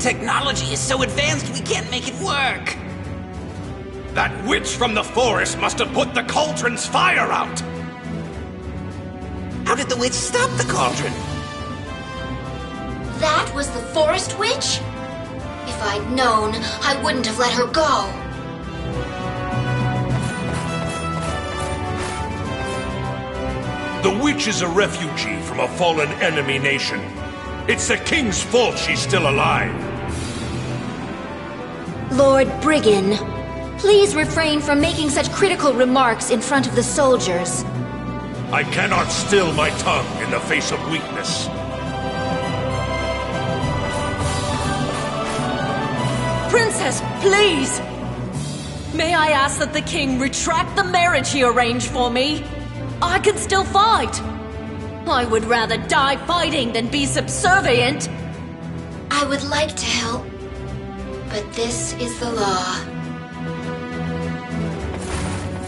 technology is so advanced we can't make it work. That witch from the forest must have put the cauldron's fire out! How did the witch stop the cauldron? That was the forest witch? If I'd known, I wouldn't have let her go. The witch is a refugee from a fallen enemy nation. It's the king's fault she's still alive. Lord Briggan, please refrain from making such critical remarks in front of the soldiers. I cannot still my tongue in the face of weakness. Princess, please! May I ask that the king retract the marriage he arranged for me? I can still fight! I would rather die fighting than be subservient! I would like to help, but this is the law.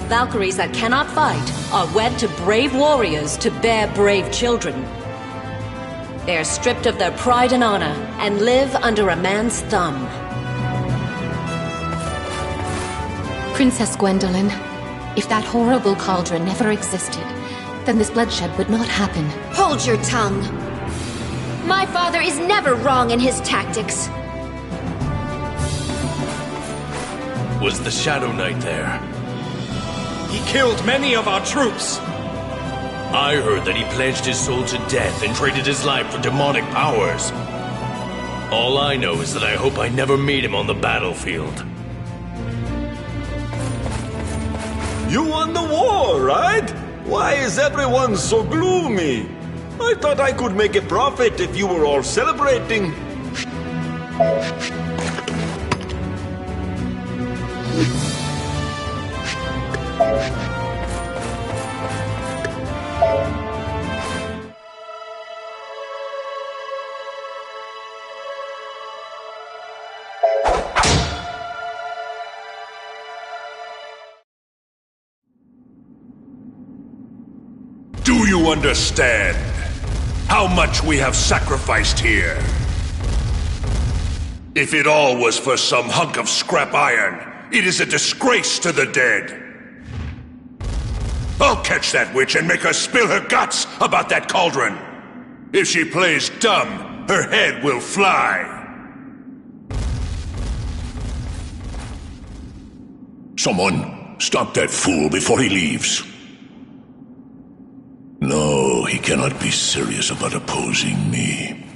Valkyries that cannot fight are wed to brave warriors to bear brave children. They are stripped of their pride and honor and live under a man's thumb. Princess Gwendolyn, if that horrible cauldron never existed, then this bloodshed would not happen. Hold your tongue. My father is never wrong in his tactics. Was the Shadow Knight there? He killed many of our troops! I heard that he pledged his soul to death and traded his life for demonic powers. All I know is that I hope I never meet him on the battlefield. You won the war, right? Why is everyone so gloomy? I thought I could make a profit if you were all celebrating. Do you understand how much we have sacrificed here? If it all was for some hunk of scrap iron, it is a disgrace to the dead. I'll catch that witch and make her spill her guts about that cauldron. If she plays dumb, her head will fly. Someone, stop that fool before he leaves. No, he cannot be serious about opposing me.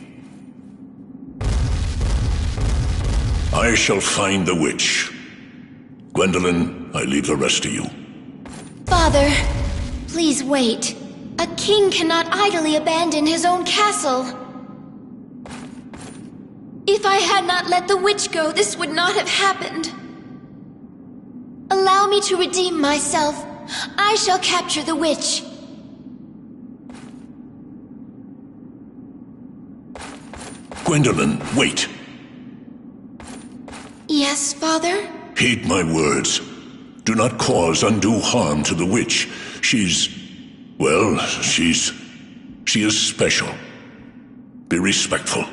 I shall find the witch. Gwendolyn, I leave the rest to you. Father, please wait. A king cannot idly abandon his own castle. If I had not let the witch go, this would not have happened. Allow me to redeem myself. I shall capture the witch. Gwendolyn, wait. Yes, Father? Heed my words. Do not cause undue harm to the witch. She is special. Be respectful.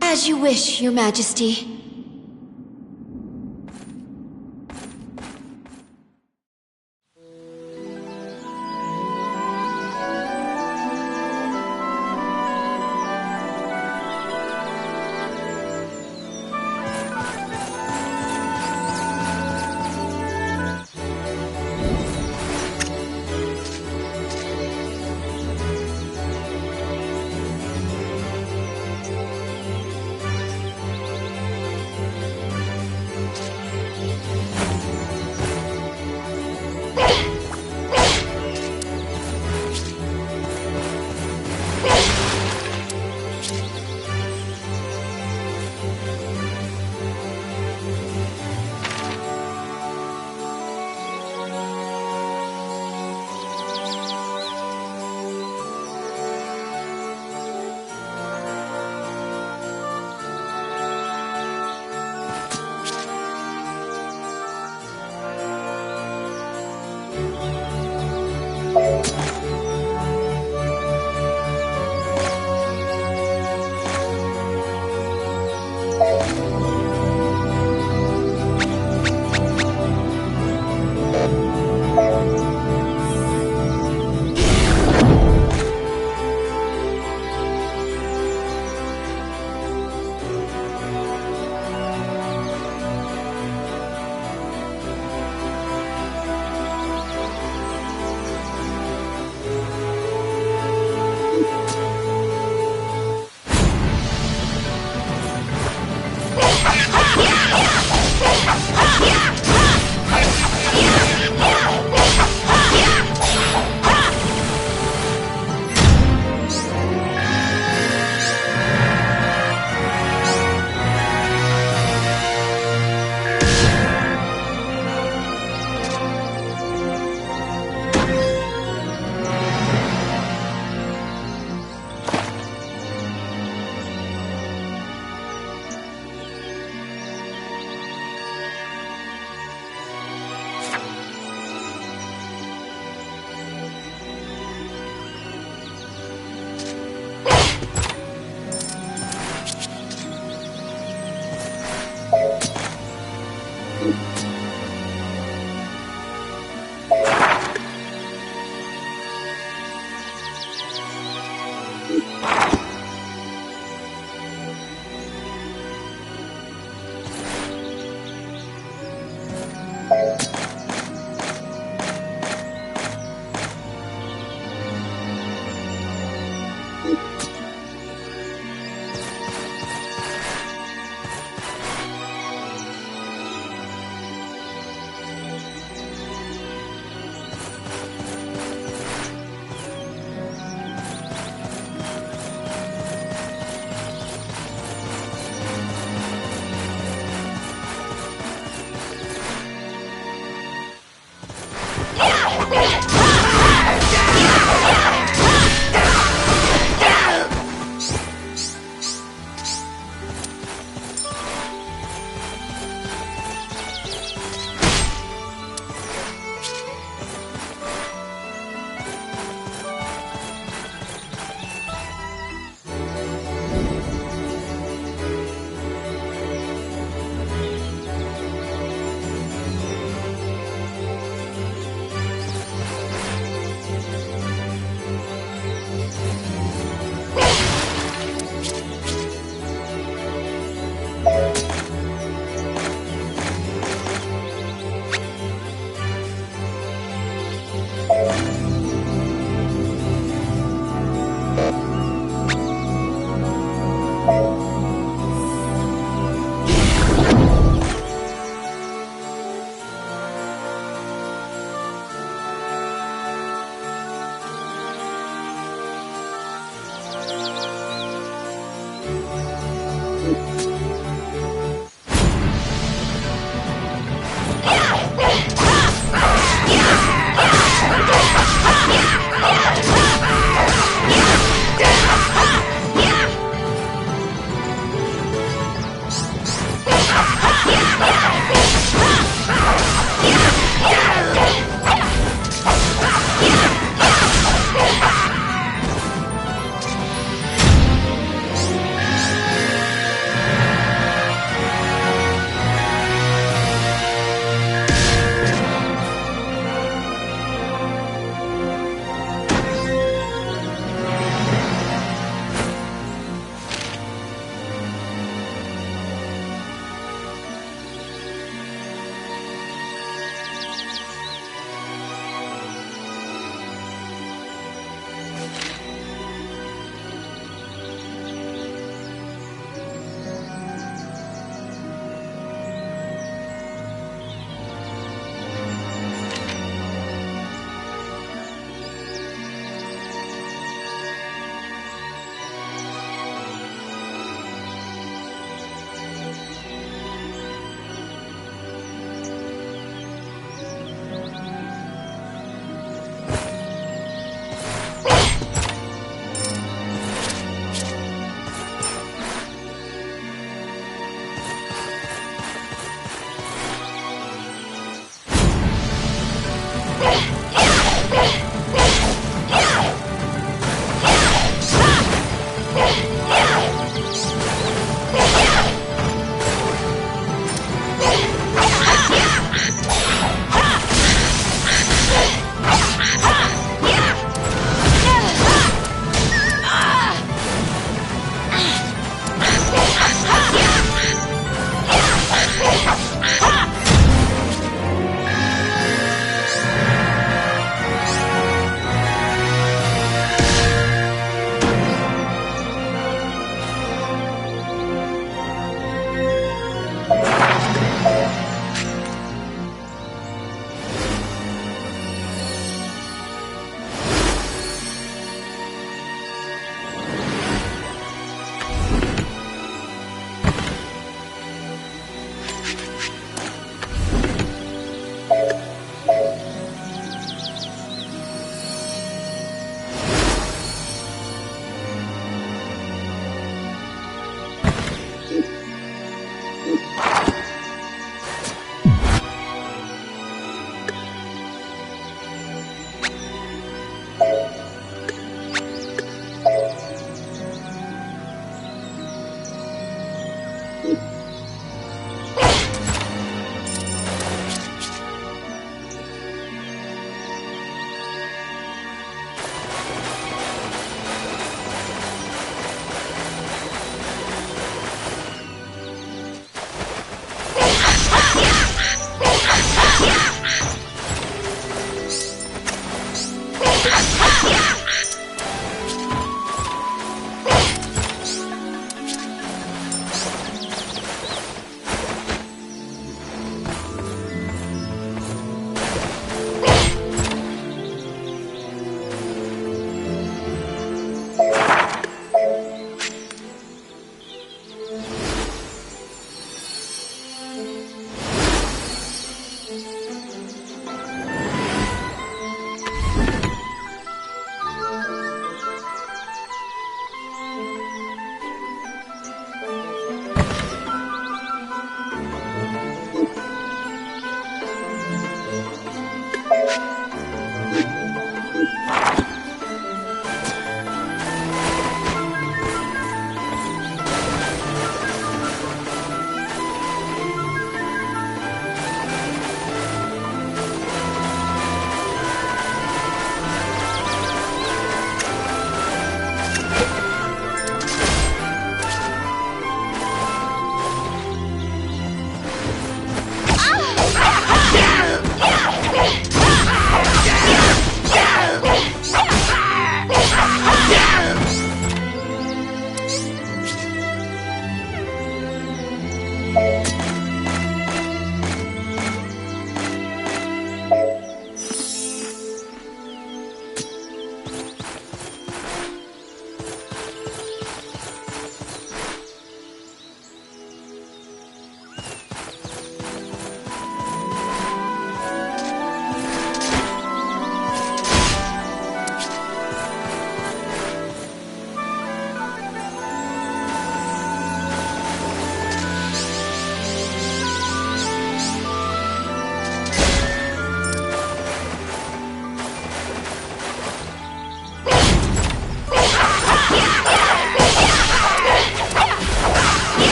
As you wish, Your Majesty.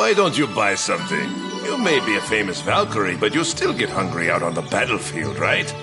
Why don't you buy something? You may be a famous Valkyrie, but you still get hungry out on the battlefield, right?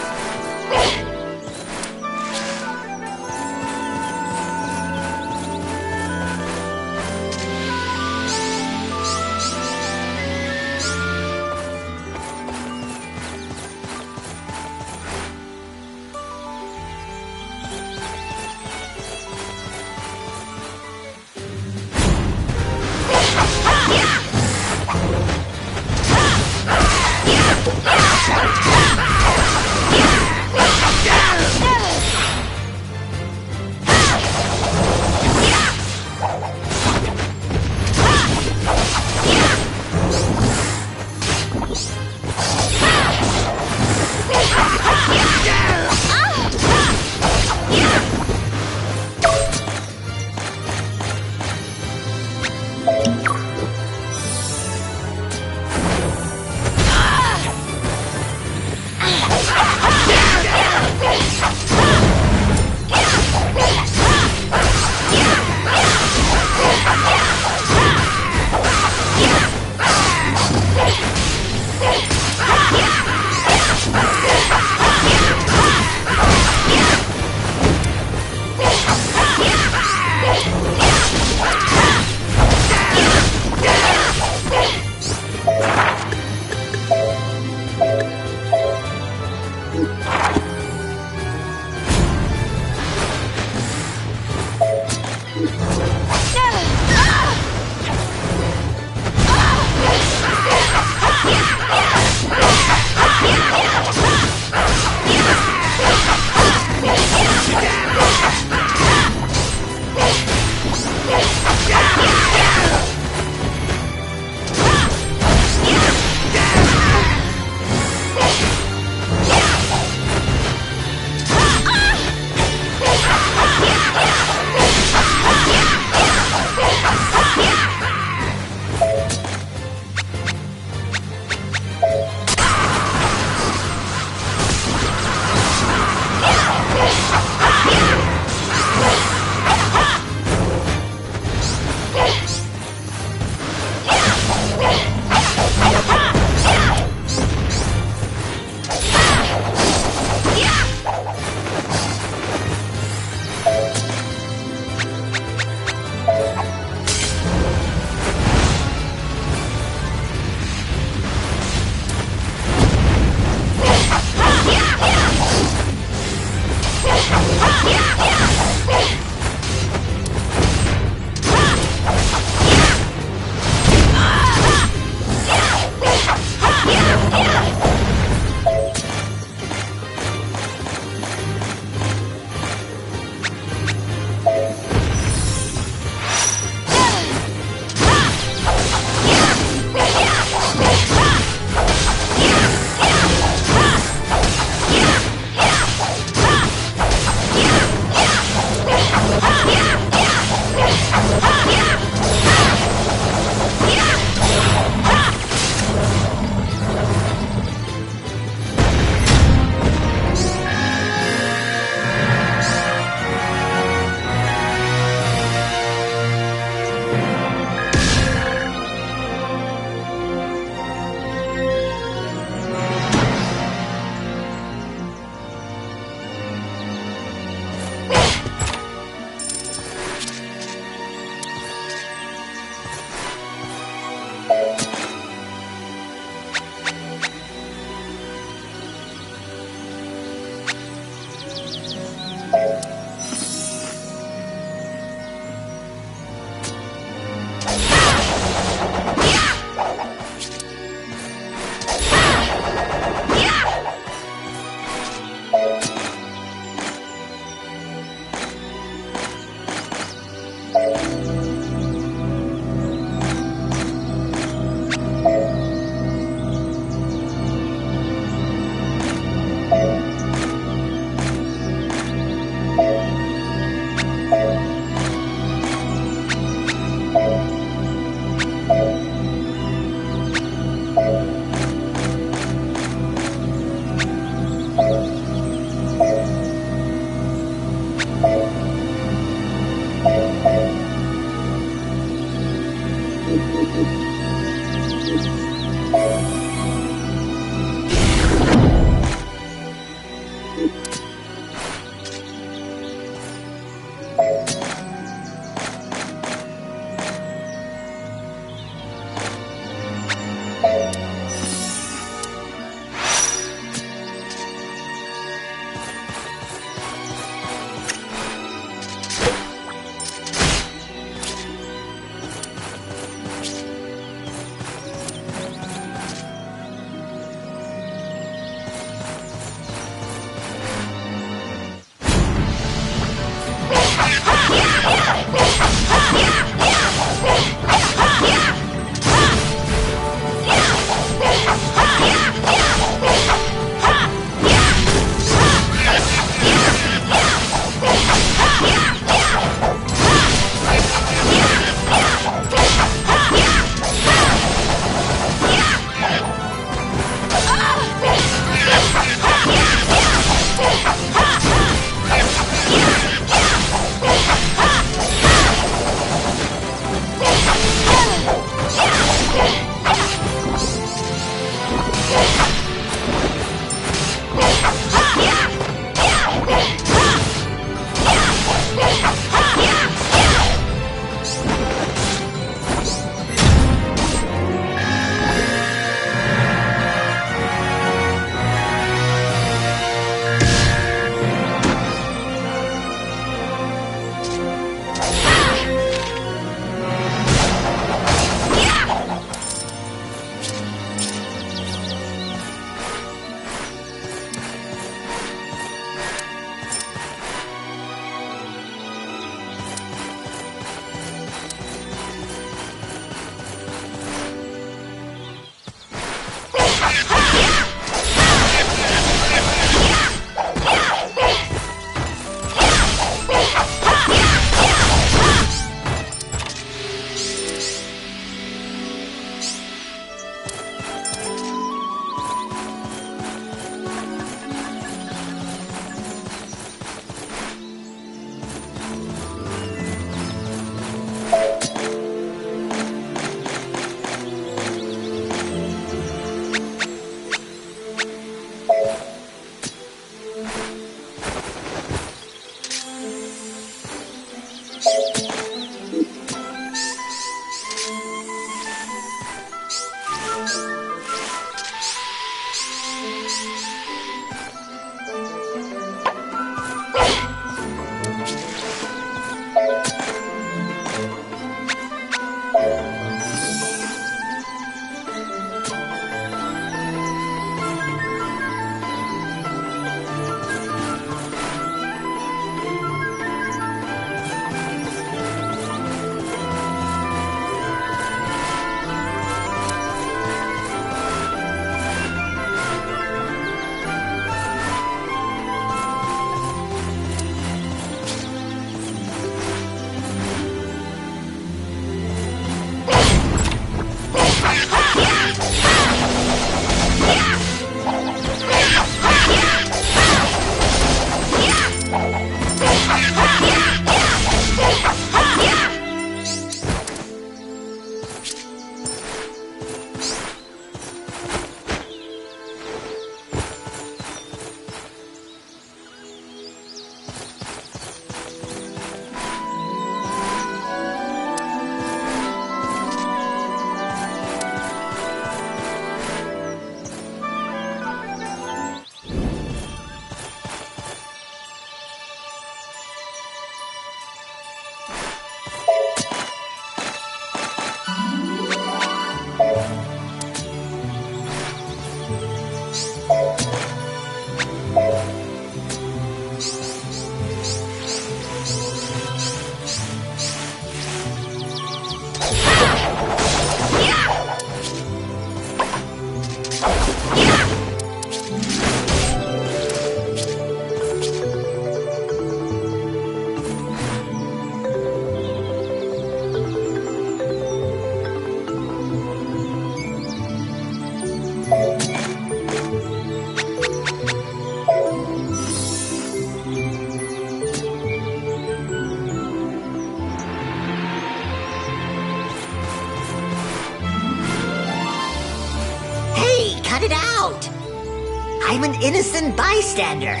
I'm an innocent bystander.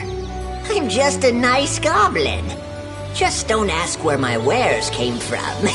I'm just a nice goblin. Just don't ask where my wares came from.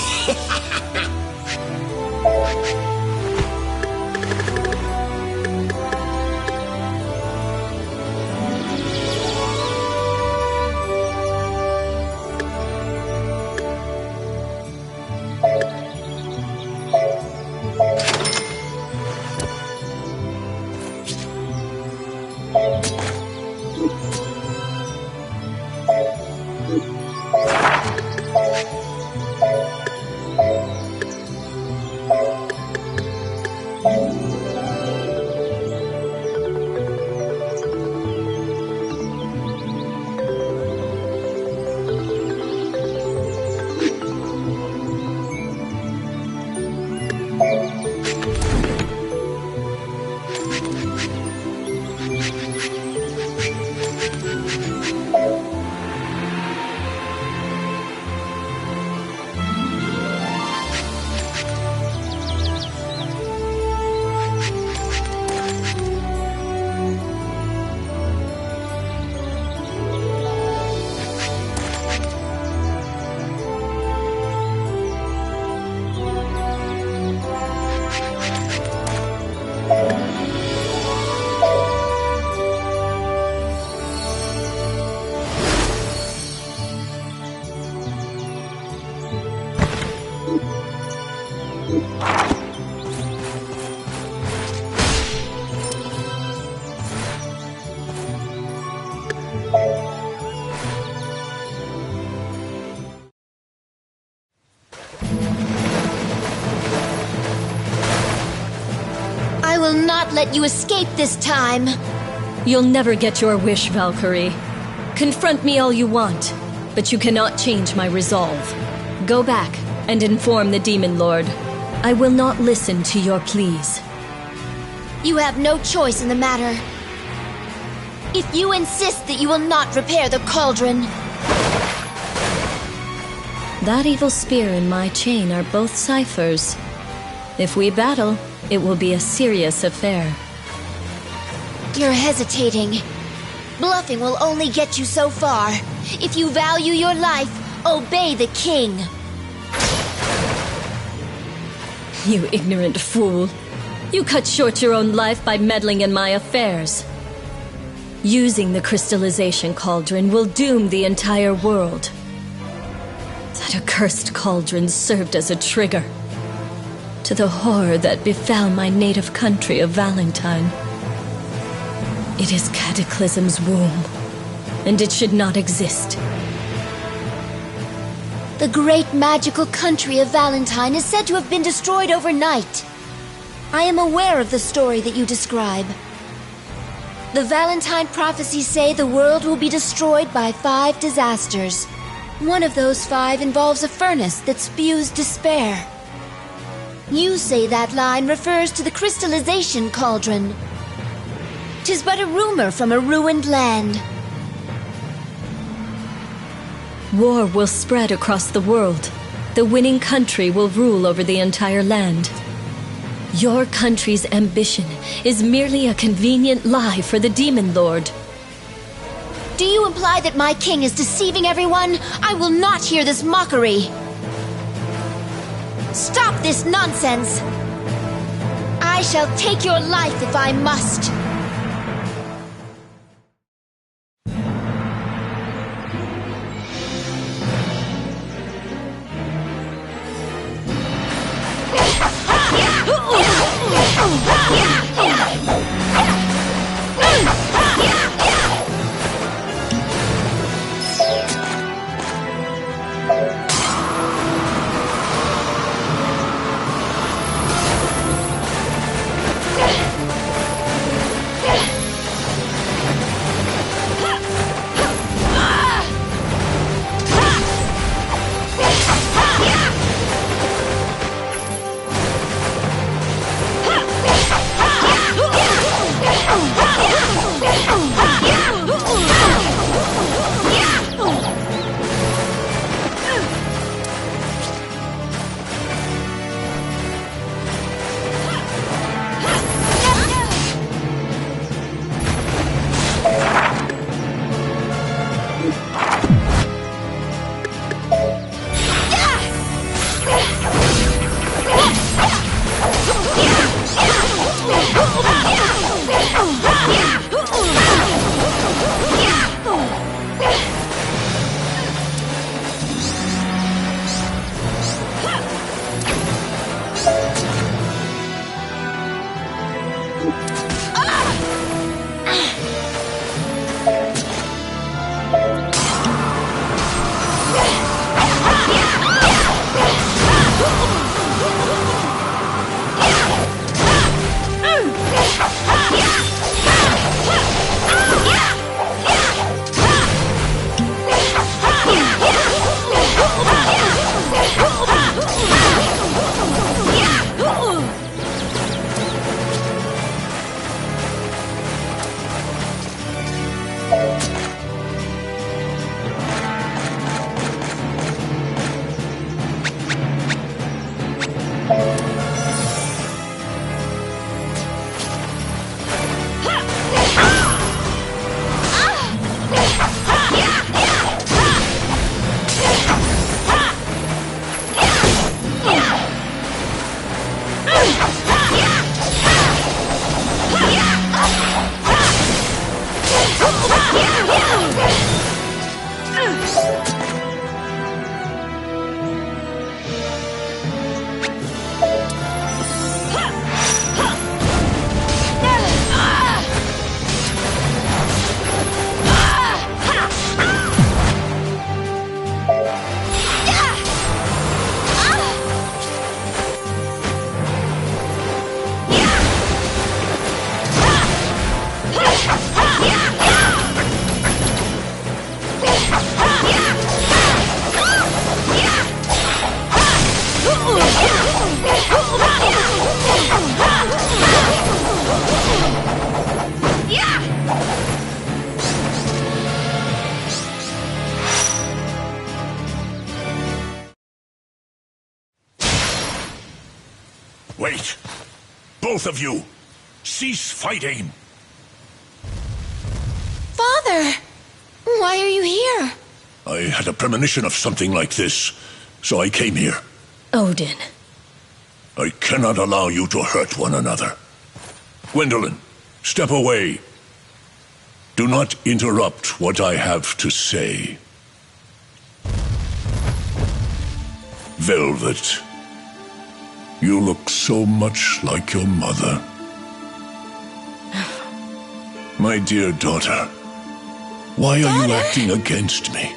I will not let you escape this time. You'll never get your wish, Valkyrie. Confront me all you want, but you cannot change my resolve. Go back and inform the Demon Lord. I will not listen to your pleas. You have no choice in the matter. If you insist that you will not repair the cauldron... That evil spear and my chain are both ciphers. If we battle, it will be a serious affair. You're hesitating. Bluffing will only get you so far. If you value your life, obey the king. You ignorant fool. You cut short your own life by meddling in my affairs. Using the crystallization cauldron will doom the entire world. That accursed cauldron served as a trigger to the horror that befell my native country of Valentine. It is Cataclysm's womb, and it should not exist. The great magical country of Valentine is said to have been destroyed overnight. I am aware of the story that you describe. The Valentine prophecies say the world will be destroyed by 5 disasters. One of those 5 involves a furnace that spews despair. You say that line refers to the crystallization cauldron. 'Tis but a rumor from a ruined land. War will spread across the world. The winning country will rule over the entire land. Your country's ambition is merely a convenient lie for the Demon Lord. Do you imply that my king is deceiving everyone? I will not hear this mockery. Stop this nonsense! I shall take your life if I must. Wait! Both of you! Cease fighting! Father! Why are you here? I had a premonition of something like this, so I came here. Odin. I cannot allow you to hurt one another. Gwendolyn, step away. Do not interrupt what I have to say. Velvet, you look so much like your mother. My dear daughter, why are you acting against me?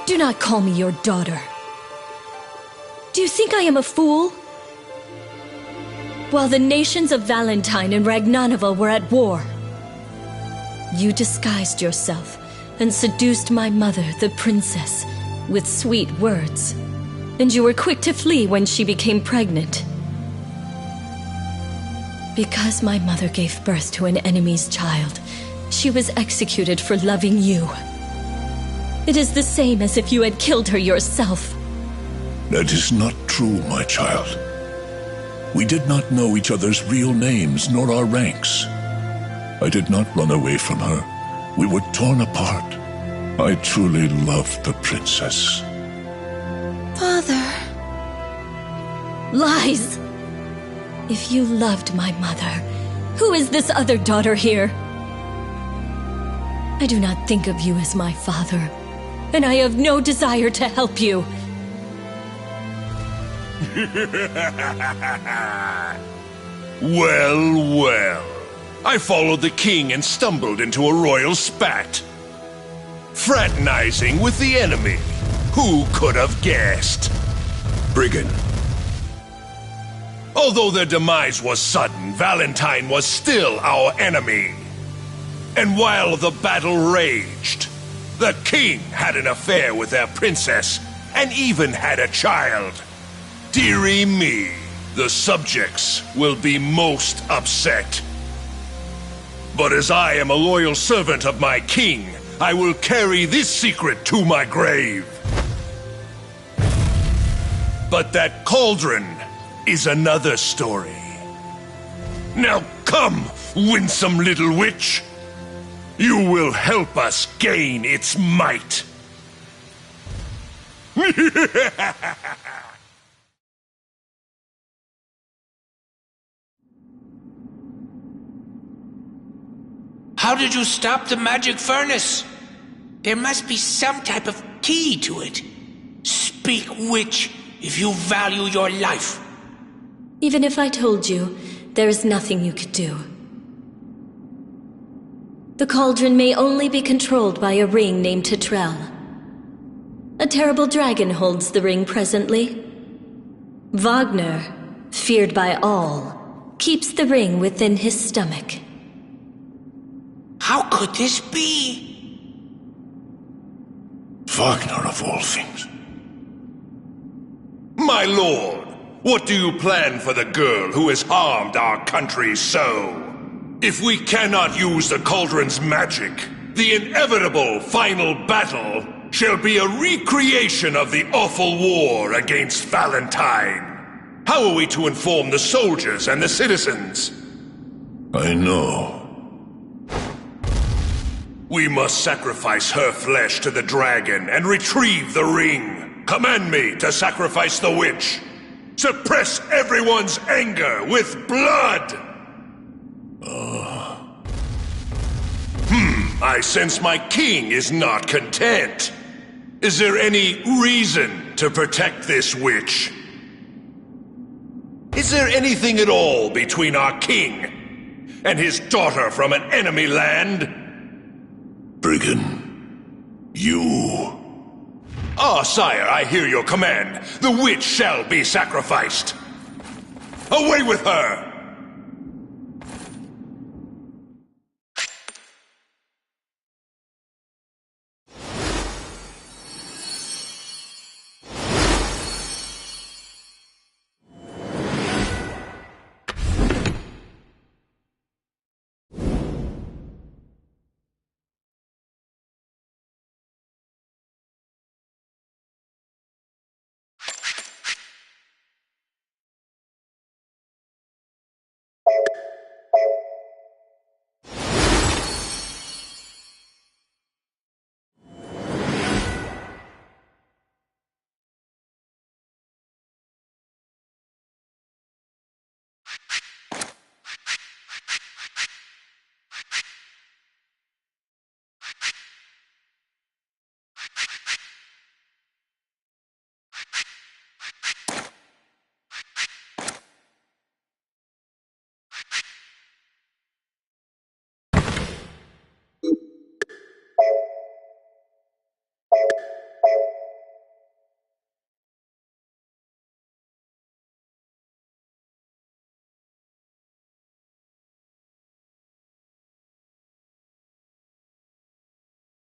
Do not call me your daughter. Do you think I am a fool? While the nations of Valentine and Ragnanova were at war, you disguised yourself and seduced my mother, the princess, with sweet words. And you were quick to flee when she became pregnant. Because my mother gave birth to an enemy's child, she was executed for loving you. It is the same as if you had killed her yourself. That is not true, my child. We did not know each other's real names nor our ranks. I did not run away from her. We were torn apart. I truly loved the princess. Father... Lies! If you loved my mother, who is this other daughter here? I do not think of you as my father, and I have no desire to help you. Well, well. I followed the king and stumbled into a royal spat. Fraternizing with the enemy. Who could have guessed? Brigand. Although their demise was sudden, Valentine was still our enemy. And while the battle raged, the king had an affair with their princess and even had a child. Dearie me, the subjects will be most upset. But as I am a loyal servant of my king, I will carry this secret to my grave. But that cauldron is another story. Now come, winsome little witch. You will help us gain its might. How did you stop the magic furnace? There must be some type of key to it. Speak, witch, if you value your life. Even if I told you, there is nothing you could do. The cauldron may only be controlled by a ring named Tetrel. A terrible dragon holds the ring presently. Wagner, feared by all, keeps the ring within his stomach. How could this be? Wagner of all things. My lord, what do you plan for the girl who has harmed our country so? If we cannot use the cauldron's magic, the inevitable final battle shall be a recreation of the awful war against Valentine. How are we to inform the soldiers and the citizens? I know. We must sacrifice her flesh to the dragon and retrieve the ring. Command me to sacrifice the witch. Suppress everyone's anger with blood! I sense my king is not content. Is there any reason to protect this witch? Is there anything at all between our king and his daughter from an enemy land? Brigand, you... Ah, sire, I hear your command. The witch shall be sacrificed. Away with her!